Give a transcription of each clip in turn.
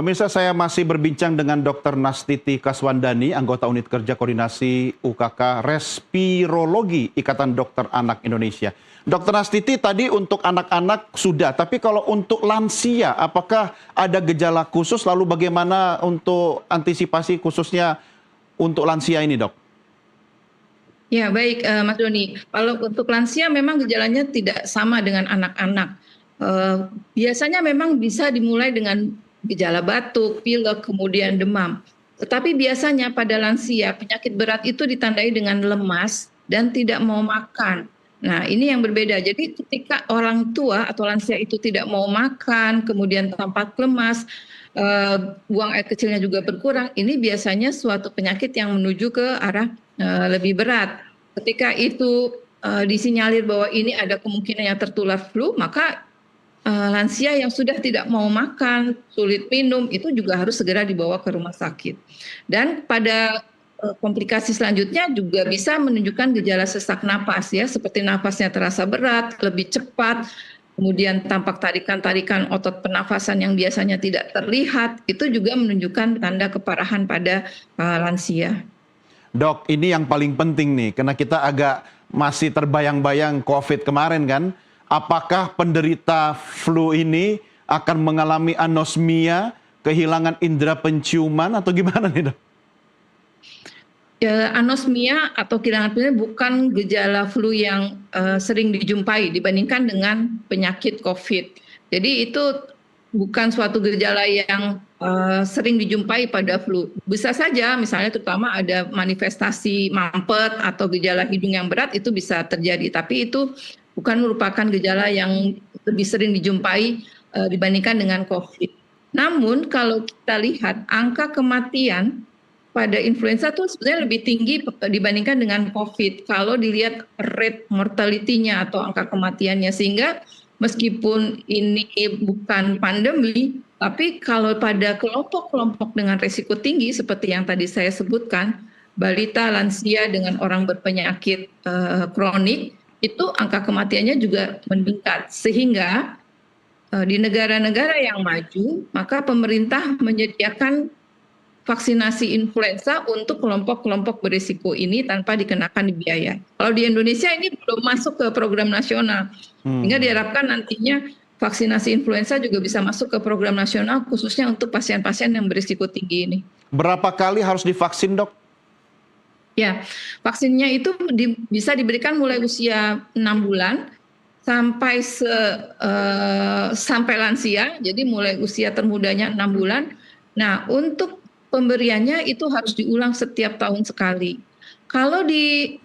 Pemirsa, saya masih berbincang dengan Dr. Nastiti Kaswandani, anggota Unit Kerja Koordinasi UKK Respirologi Ikatan Dokter Anak Indonesia. Dr. Nastiti, tadi untuk anak-anak sudah, tapi kalau untuk lansia, apakah ada gejala khusus? Lalu bagaimana untuk antisipasi khususnya untuk lansia ini, Dok? Ya, baik, Mas Doni. Kalau untuk lansia memang gejalanya tidak sama dengan anak-anak. Biasanya memang bisa dimulai dengan gejala batuk, pilek, kemudian demam. Tetapi biasanya pada lansia penyakit berat itu ditandai dengan lemas dan tidak mau makan. Nah, ini yang berbeda. Jadi ketika orang tua atau lansia itu tidak mau makan, kemudian tampak lemas, buang air kecilnya juga berkurang, ini biasanya suatu penyakit yang menuju ke arah lebih berat. Ketika itu disinyalir bahwa ini ada kemungkinan yang tertular flu, maka lansia yang sudah tidak mau makan, sulit minum, itu juga harus segera dibawa ke rumah sakit. Dan pada komplikasi selanjutnya juga bisa menunjukkan gejala sesak napas ya, seperti napasnya terasa berat, lebih cepat, kemudian tampak tarikan-tarikan otot pernafasan yang biasanya tidak terlihat, itu juga menunjukkan tanda keparahan pada lansia. Dok, ini yang paling penting nih, karena kita agak masih terbayang-bayang COVID kemarin kan. Apakah penderita flu ini akan mengalami anosmia, kehilangan indera penciuman atau gimana nih, Dok? Ya, anosmia atau kehilangan penciuman bukan gejala flu yang sering dijumpai dibandingkan dengan penyakit COVID. Jadi itu bukan suatu gejala yang sering dijumpai pada flu. Bisa saja misalnya terutama ada manifestasi mampet atau gejala hidung yang berat itu bisa terjadi. Tapi itu bukan merupakan gejala yang lebih sering dijumpai dibandingkan dengan COVID. Namun kalau kita lihat angka kematian pada influenza itu sebenarnya lebih tinggi dibandingkan dengan COVID. Kalau dilihat rate mortality-nya atau angka kematiannya, sehingga meskipun ini bukan pandemi, tapi kalau pada kelompok-kelompok dengan risiko tinggi seperti yang tadi saya sebutkan, balita, lansia dengan orang berpenyakit kronik, itu angka kematiannya juga meningkat. Sehingga di negara-negara yang maju, maka pemerintah menyediakan vaksinasi influenza untuk kelompok-kelompok berisiko ini tanpa dikenakan biaya. Kalau di Indonesia ini belum masuk ke program nasional, sehingga diharapkan nantinya vaksinasi influenza juga bisa masuk ke program nasional khususnya untuk pasien-pasien yang berisiko tinggi ini. Berapa kali harus divaksin, Dok? Ya, vaksinnya itu bisa diberikan mulai usia 6 bulan sampai lansia, jadi mulai usia termudanya 6 bulan. Nah, untuk pemberiannya itu harus diulang setiap tahun sekali. Kalau di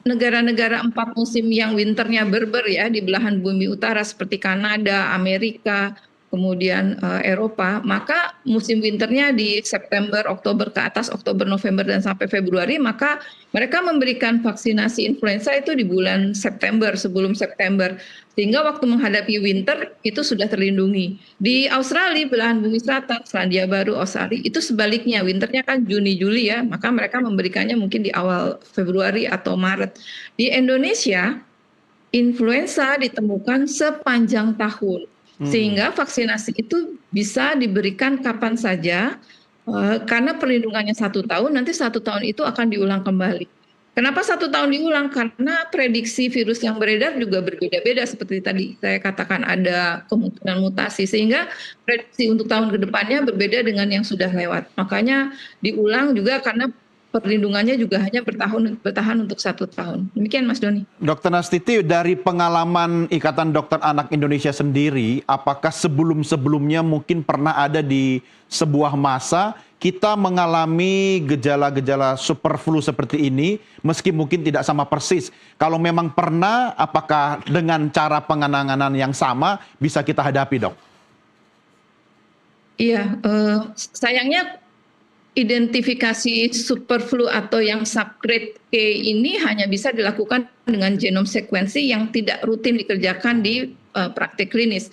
negara-negara 4 musim yang winternya berber ya, di belahan bumi utara seperti Kanada, Amerika, kemudian Eropa, maka musim winternya di September, Oktober ke atas, Oktober, November, dan sampai Februari, maka mereka memberikan vaksinasi influenza itu di bulan September, sebelum September. Sehingga waktu menghadapi winter itu sudah terlindungi. Di Australia, belahan bumi selatan, Selandia Baru, Australia, itu sebaliknya, winternya kan Juni-Juli ya, maka mereka memberikannya mungkin di awal Februari atau Maret. Di Indonesia, influenza ditemukan sepanjang tahun. Sehingga vaksinasi itu bisa diberikan kapan saja, karena perlindungannya 1 tahun, nanti 1 tahun itu akan diulang kembali. Kenapa 1 tahun diulang? Karena prediksi virus yang beredar juga berbeda-beda, seperti tadi saya katakan ada kemungkinan mutasi, sehingga prediksi untuk tahun ke depannya berbeda dengan yang sudah lewat. Makanya diulang juga karena perlindungannya juga hanya bertahan untuk 1 tahun. Demikian Mas Doni. Dr. Nastiti, dari pengalaman Ikatan Dokter Anak Indonesia sendiri, apakah sebelum-sebelumnya mungkin pernah ada di sebuah masa kita mengalami gejala-gejala super flu seperti ini, meski mungkin tidak sama persis? Kalau memang pernah, apakah dengan cara penanganan yang sama bisa kita hadapi, Dok? Iya, sayangnya identifikasi super flu atau yang subgrade K ini hanya bisa dilakukan dengan genome sequencing yang tidak rutin dikerjakan di praktek klinis.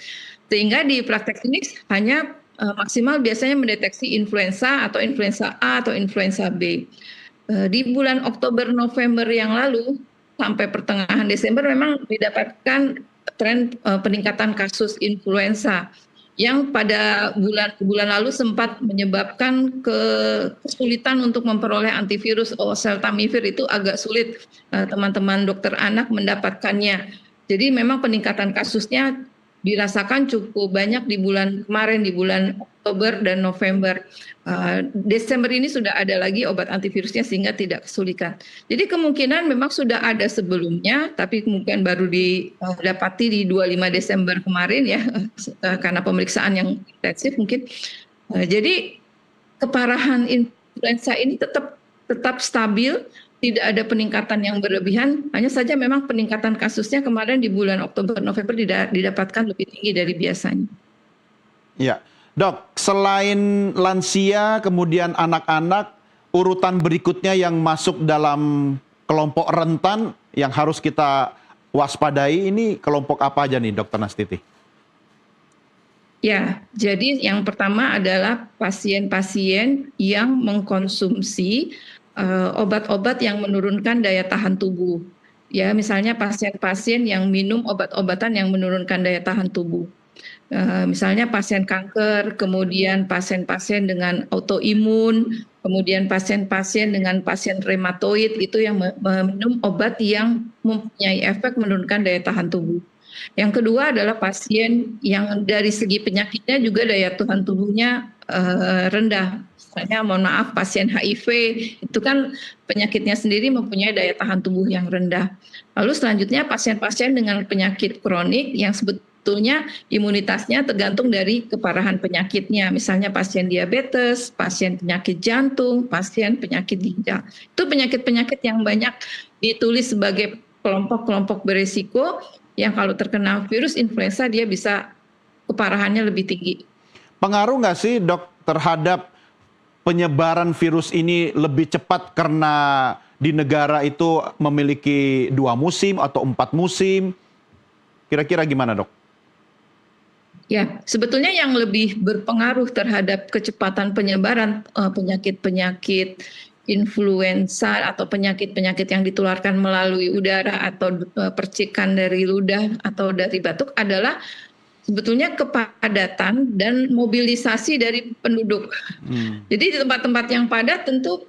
Sehingga di praktek klinis hanya maksimal biasanya mendeteksi influenza atau influenza A atau influenza B. Di bulan Oktober November yang lalu sampai pertengahan Desember memang didapatkan tren peningkatan kasus influenza. yang pada bulan lalu sempat menyebabkan kesulitan untuk memperoleh antivirus oseltamivir. Itu agak sulit teman-teman dokter anak mendapatkannya. Jadi memang peningkatan kasusnya dirasakan cukup banyak di bulan kemarin, di bulan Oktober dan November. Desember ini sudah ada lagi obat antivirusnya sehingga tidak kesulitan. Jadi kemungkinan memang sudah ada sebelumnya, tapi kemungkinan baru didapati di 25 Desember kemarin ya, karena pemeriksaan yang intensif mungkin. Jadi keparahan influenza ini tetap stabil, tidak ada peningkatan yang berlebihan, hanya saja memang peningkatan kasusnya kemarin di bulan Oktober November didapatkan lebih tinggi dari biasanya. Ya, Dok, selain lansia, kemudian anak-anak, urutan berikutnya yang masuk dalam kelompok rentan yang harus kita waspadai ini kelompok apa aja nih, Dokter Nastiti? Ya, jadi yang pertama adalah pasien-pasien yang mengkonsumsi obat-obat yang menurunkan daya tahan tubuh. Ya, misalnya pasien-pasien yang minum obat-obatan yang menurunkan daya tahan tubuh. Misalnya pasien kanker, kemudian pasien-pasien dengan autoimun, kemudian pasien-pasien dengan pasien reumatoid itu yang minum obat yang mempunyai efek menurunkan daya tahan tubuh. Yang kedua adalah pasien yang dari segi penyakitnya juga daya tahan tubuhnya rendah. Misalnya mohon maaf pasien HIV itu kan penyakitnya sendiri mempunyai daya tahan tubuh yang rendah. Lalu selanjutnya pasien-pasien dengan penyakit kronik yang sebetulnya imunitasnya tergantung dari keparahan penyakitnya. Misalnya pasien diabetes, pasien penyakit jantung, pasien penyakit ginjal. Itu penyakit-penyakit yang banyak ditulis sebagai kelompok-kelompok berisiko yang kalau terkena virus influenza dia bisa keparahannya lebih tinggi. Pengaruh nggak sih, Dok, terhadap penyebaran virus ini lebih cepat karena di negara itu memiliki 2 musim atau 4 musim? Kira-kira gimana, Dok? Ya, sebetulnya yang lebih berpengaruh terhadap kecepatan penyebaran penyakit-penyakit influenza atau penyakit-penyakit yang ditularkan melalui udara atau percikan dari ludah atau dari batuk adalah sebetulnya kepadatan dan mobilisasi dari penduduk. Jadi di tempat-tempat yang padat tentu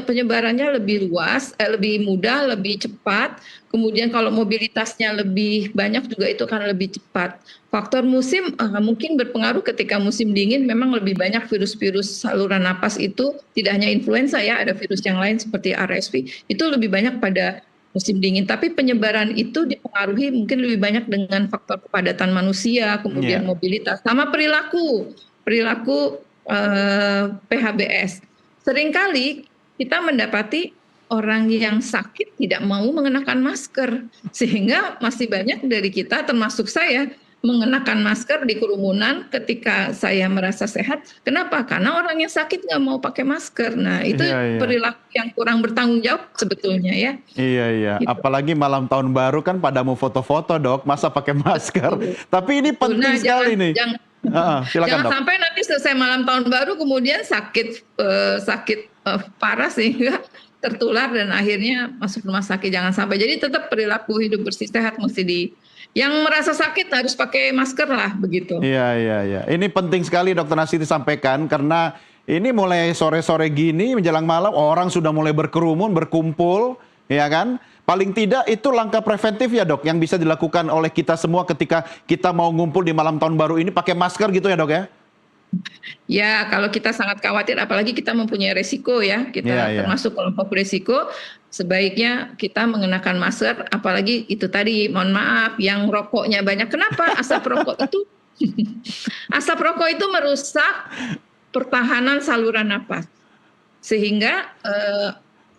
penyebarannya lebih luas, lebih mudah, lebih cepat. Kemudian kalau mobilitasnya lebih banyak juga itu akan lebih cepat. Faktor musim mungkin berpengaruh ketika musim dingin memang lebih banyak virus-virus saluran napas itu tidak hanya influenza ya, ada virus yang lain seperti RSV itu lebih banyak pada musim dingin. Tapi penyebaran itu dipengaruhi mungkin lebih banyak dengan faktor kepadatan manusia, kemudian mobilitas, sama perilaku PHBS. Seringkali kita mendapati orang yang sakit tidak mau mengenakan masker, sehingga masih banyak dari kita termasuk saya mengenakan masker di kerumunan ketika saya merasa sehat. Kenapa? Karena orang yang sakit nggak mau pakai masker. Nah, itu perilaku yang kurang bertanggung jawab sebetulnya ya. Iya. Gitu. Apalagi malam tahun baru kan pada mau foto-foto, Dok. Masa pakai masker? Tapi ini penting sekali nih. Silakan, jangan Dok. Sampai nanti selesai malam tahun baru kemudian sakit parah sehingga tertular dan akhirnya masuk rumah sakit. Jangan sampai. Jadi tetap perilaku hidup bersih sehat mesti yang merasa sakit harus pakai masker lah begitu. Iya. Ini penting sekali Dokter Nastiti sampaikan karena ini mulai sore-sore gini menjelang malam orang sudah mulai berkerumun, berkumpul, ya kan? Paling tidak itu langkah preventif ya, Dok, yang bisa dilakukan oleh kita semua ketika kita mau ngumpul di malam tahun baru ini pakai masker gitu ya, Dok ya? Ya, kalau kita sangat khawatir, apalagi kita mempunyai resiko ya, kita termasuk kelompok resiko, sebaiknya kita mengenakan masker, apalagi itu tadi, mohon maaf, yang rokoknya banyak. Kenapa? Asap rokok itu merusak pertahanan saluran napas, sehingga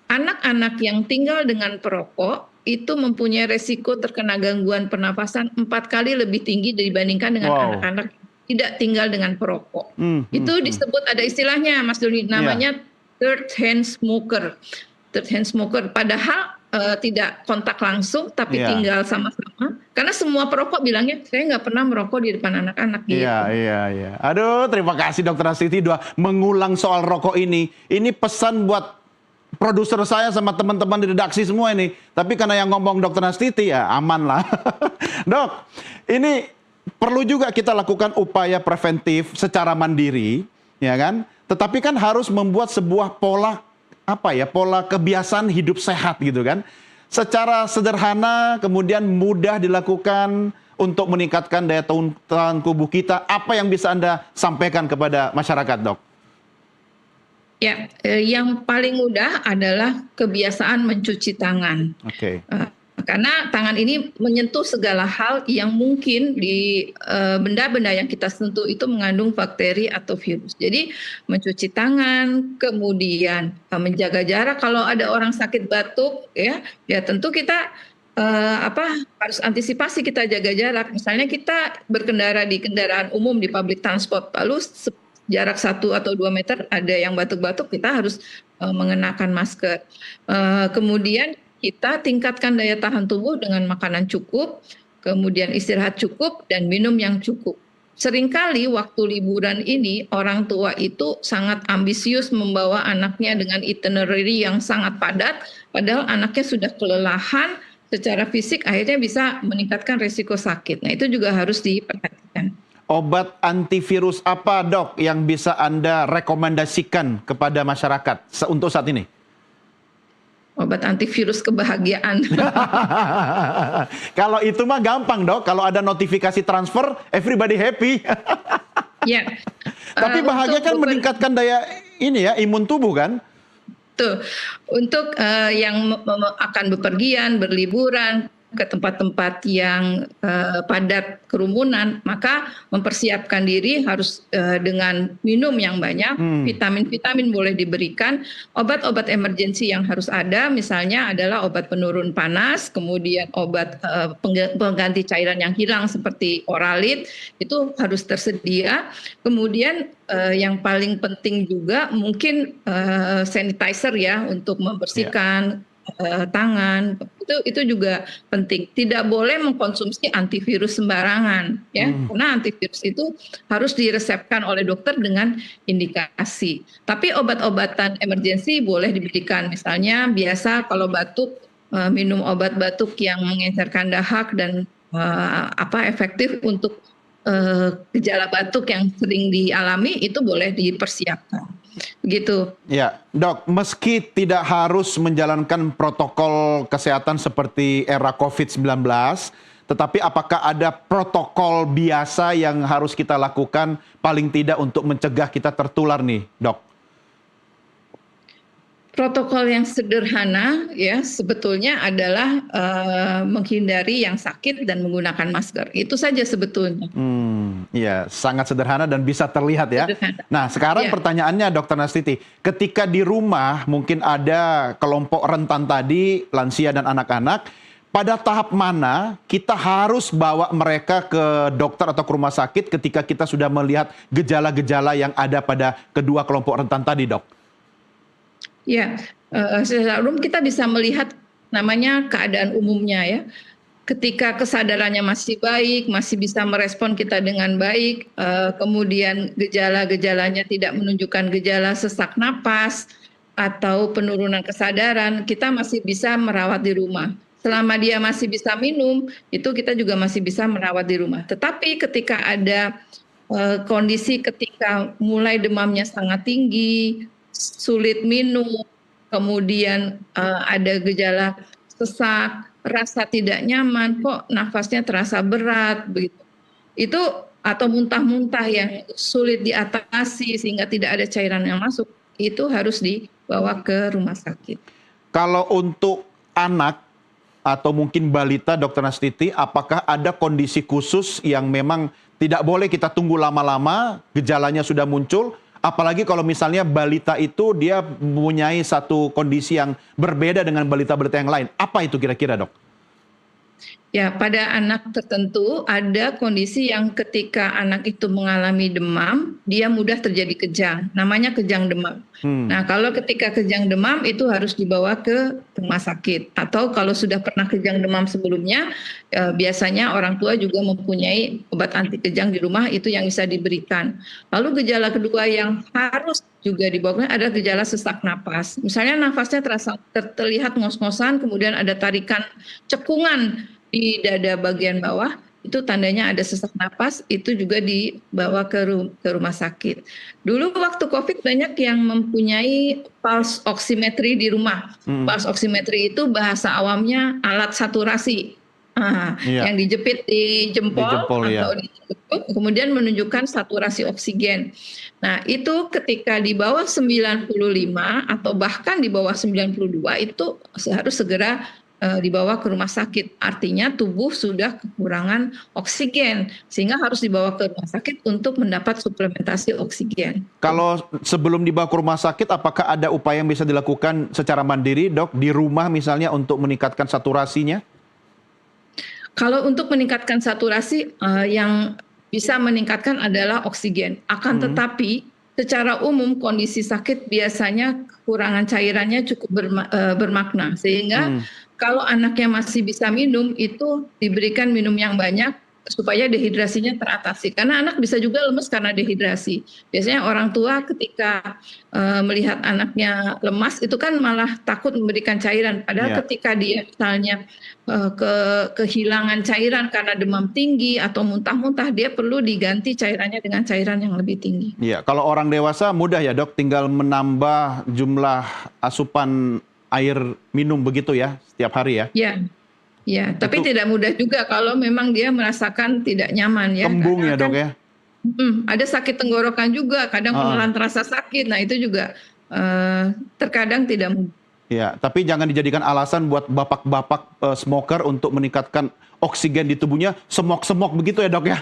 anak-anak yang tinggal dengan perokok itu mempunyai resiko terkena gangguan pernapasan 4 kali lebih tinggi dibandingkan dengan anak-anak tidak tinggal dengan perokok. Itu disebut ada istilahnya Mas Doni, namanya third hand smoker. Third hand smoker padahal tidak kontak langsung tapi tinggal sama-sama. Karena semua perokok bilangnya saya nggak pernah merokok di depan anak-anak gitu. Iya. Aduh, terima kasih Dokter Nastiti sudah mengulang soal rokok ini. Ini pesan buat produser saya sama teman-teman di redaksi semua ini. Tapi karena yang ngomong Dokter Nastiti ya aman lah. Dok, ini perlu juga kita lakukan upaya preventif secara mandiri, ya kan? Tetapi kan harus membuat sebuah pola pola kebiasaan hidup sehat gitu kan. Secara sederhana kemudian mudah dilakukan untuk meningkatkan daya tahan tubuh kita. Apa yang bisa Anda sampaikan kepada masyarakat, Dok? Ya, yang paling mudah adalah kebiasaan mencuci tangan. Oke. Karena tangan ini menyentuh segala hal yang mungkin di benda-benda yang kita sentuh itu mengandung bakteri atau virus. Jadi mencuci tangan, kemudian menjaga jarak. Kalau ada orang sakit batuk, ya tentu kita harus antisipasi, kita jaga jarak. Misalnya kita berkendara di kendaraan umum di public transport, lalu jarak 1 atau 2 meter ada yang batuk-batuk, kita harus mengenakan masker. Kemudian kita tingkatkan daya tahan tubuh dengan makanan cukup, kemudian istirahat cukup, dan minum yang cukup. Seringkali waktu liburan ini orang tua itu sangat ambisius membawa anaknya dengan itinerary yang sangat padat, padahal anaknya sudah kelelahan secara fisik, akhirnya bisa meningkatkan risiko sakit. Nah, itu juga harus diperhatikan. Obat antivirus apa, Dok, yang bisa Anda rekomendasikan kepada masyarakat untuk saat ini? Obat antivirus kebahagiaan. Kalau itu mah gampang, Dok. Kalau ada notifikasi transfer, everybody happy. Ya. Tapi bahagia kan meningkatkan daya imun tubuh kan? Tuh, untuk yang akan bepergian, berliburan ke tempat-tempat yang padat kerumunan, maka mempersiapkan diri harus dengan minum yang banyak, vitamin-vitamin boleh diberikan, obat-obat emergensi yang harus ada, misalnya adalah obat penurun panas, kemudian obat pengganti cairan yang hilang seperti Oralit, itu harus tersedia. Kemudian yang paling penting juga mungkin sanitizer ya, untuk membersihkan tangan, itu juga penting. Tidak boleh mengkonsumsi antivirus sembarangan ya, karena antivirus itu harus diresepkan oleh dokter dengan indikasi. Tapi obat-obatan emergensi boleh diberikan, misalnya biasa kalau batuk, minum obat batuk yang mengencerkan dahak dan efektif untuk gejala batuk yang sering dialami, itu boleh dipersiapkan. Begitu. Ya, Dok, meski tidak harus menjalankan protokol kesehatan seperti era COVID-19, tetapi apakah ada protokol biasa yang harus kita lakukan paling tidak untuk mencegah kita tertular nih, Dok? Protokol yang sederhana ya sebetulnya adalah menghindari yang sakit dan menggunakan masker. Itu saja sebetulnya. Iya, sangat sederhana dan bisa terlihat ya. Sederhana. Nah, sekarang pertanyaannya, Dr. Nastiti, ketika di rumah mungkin ada kelompok rentan tadi, lansia dan anak-anak, pada tahap mana kita harus bawa mereka ke dokter atau ke rumah sakit ketika kita sudah melihat gejala-gejala yang ada pada kedua kelompok rentan tadi, Dok? Ya, secara umum kita bisa melihat namanya keadaan umumnya ya. Ketika kesadarannya masih baik, masih bisa merespon kita dengan baik, kemudian gejala-gejalanya tidak menunjukkan gejala sesak napas atau penurunan kesadaran, kita masih bisa merawat di rumah. Selama dia masih bisa minum, itu kita juga masih bisa merawat di rumah. Tetapi ketika ada kondisi ketika mulai demamnya sangat tinggi, sulit minum, kemudian ada gejala sesak, rasa tidak nyaman, kok nafasnya terasa berat, begitu. Itu atau muntah-muntah yang sulit diatasi sehingga tidak ada cairan yang masuk, itu harus dibawa ke rumah sakit. Kalau untuk anak atau mungkin balita, Dr. Nastiti, apakah ada kondisi khusus yang memang tidak boleh kita tunggu lama-lama, gejalanya sudah muncul? Apalagi kalau misalnya balita itu dia mempunyai satu kondisi yang berbeda dengan balita-balita yang lain. Apa itu kira-kira, Dok? Ya, pada anak tertentu ada kondisi yang ketika anak itu mengalami demam, dia mudah terjadi kejang, namanya kejang demam. Nah, kalau ketika kejang demam itu harus dibawa ke rumah sakit. Atau kalau sudah pernah kejang demam sebelumnya, biasanya orang tua juga mempunyai obat anti kejang di rumah, itu yang bisa diberikan. Lalu gejala kedua yang harus juga dibawa ada gejala sesak napas. Misalnya nafasnya terlihat ngos-ngosan, kemudian ada tarikan cekungan di dada bagian bawah, itu tandanya ada sesak napas, itu juga dibawa ke rumah sakit. Dulu waktu COVID banyak yang mempunyai pulse oximetry di rumah. Pulse oximetry itu bahasa awamnya alat saturasi. Iya. Yang dijepit di jempol jempol, ya. atau di lutut, kemudian menunjukkan saturasi oksigen. Nah, itu ketika di bawah 95 atau bahkan di bawah 92 itu harus segera dibawa ke rumah sakit. Artinya tubuh sudah kekurangan oksigen sehingga harus dibawa ke rumah sakit untuk mendapat suplementasi oksigen. Kalau sebelum dibawa ke rumah sakit, apakah ada upaya yang bisa dilakukan secara mandiri, Dok, di rumah misalnya untuk meningkatkan saturasinya? Kalau untuk meningkatkan saturasi, yang bisa meningkatkan adalah oksigen. Akan tetapi secara umum kondisi sakit biasanya kekurangan cairannya cukup bermakna. Sehingga kalau anaknya masih bisa minum, itu diberikan minum yang banyak supaya dehidrasinya teratasi. Karena anak bisa juga lemes karena dehidrasi. Biasanya orang tua ketika melihat anaknya lemas itu kan malah takut memberikan cairan. Padahal ketika dia misalnya kehilangan cairan karena demam tinggi atau muntah-muntah, dia perlu diganti cairannya dengan cairan yang lebih tinggi. Iya, kalau orang dewasa mudah ya, Dok, tinggal menambah jumlah asupan air minum begitu ya setiap hari ya. Ya, tapi tidak mudah juga kalau memang dia merasakan tidak nyaman ya. Kembung ya, Dok, ya. Ada sakit tenggorokan juga, kadang penelan terasa sakit. Nah, itu juga terkadang tidak mudah. Ya, tapi jangan dijadikan alasan buat bapak-bapak smoker untuk meningkatkan oksigen di tubuhnya, semok-semok begitu ya, Dok, ya.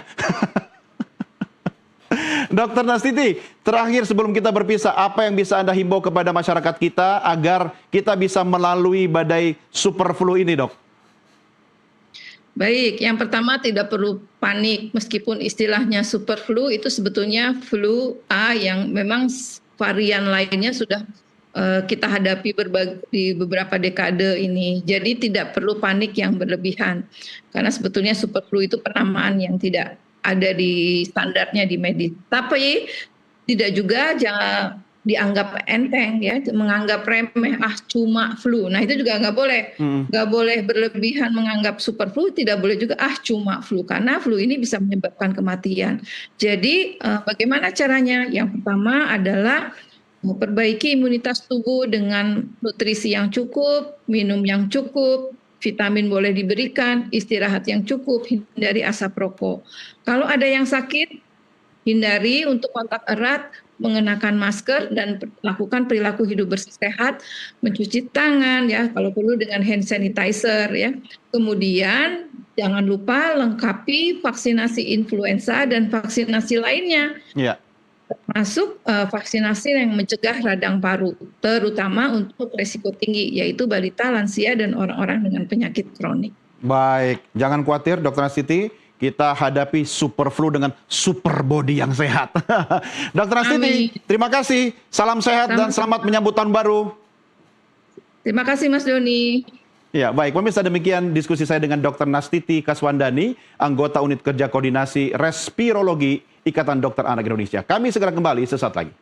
Dokter Nastiti, terakhir sebelum kita berpisah, apa yang bisa Anda himbau kepada masyarakat kita agar kita bisa melalui badai super flu ini, Dok? Baik, yang pertama tidak perlu panik meskipun istilahnya super flu itu sebetulnya flu A yang memang varian lainnya sudah kita hadapi di beberapa dekade ini. Jadi tidak perlu panik yang berlebihan. Karena sebetulnya super flu itu penamaan yang tidak ada di standarnya di medis. Tapi tidak juga jangan dianggap enteng ya, menganggap remeh, cuma flu. Nah itu juga nggak boleh, nggak boleh berlebihan menganggap super flu, tidak boleh juga cuma flu, karena flu ini bisa menyebabkan kematian. Jadi bagaimana caranya? Yang pertama adalah memperbaiki imunitas tubuh dengan nutrisi yang cukup, minum yang cukup, vitamin boleh diberikan, istirahat yang cukup, hindari asap rokok. Kalau ada yang sakit, hindari untuk kontak erat, mengenakan masker dan lakukan perilaku hidup bersih sehat, mencuci tangan ya, kalau perlu dengan hand sanitizer ya. Kemudian jangan lupa lengkapi vaksinasi influenza dan vaksinasi lainnya. Ya. Termasuk vaksinasi yang mencegah radang paru, terutama untuk risiko tinggi, yaitu balita, lansia, dan orang-orang dengan penyakit kronik. Baik, jangan khawatir, Dr. Nastiti. Kita hadapi super flu dengan super body yang sehat. Dr. Nastiti, terima kasih. Salam sehat dan selamat menyambut tahun baru. Terima kasih, Mas Doni. Ya, baik. Pemirsa, demikian diskusi saya dengan Dr. Nastiti Kaswandani, anggota Unit Kerja Koordinasi Respirologi Ikatan Dokter Anak Indonesia. Kami segera kembali sesaat lagi.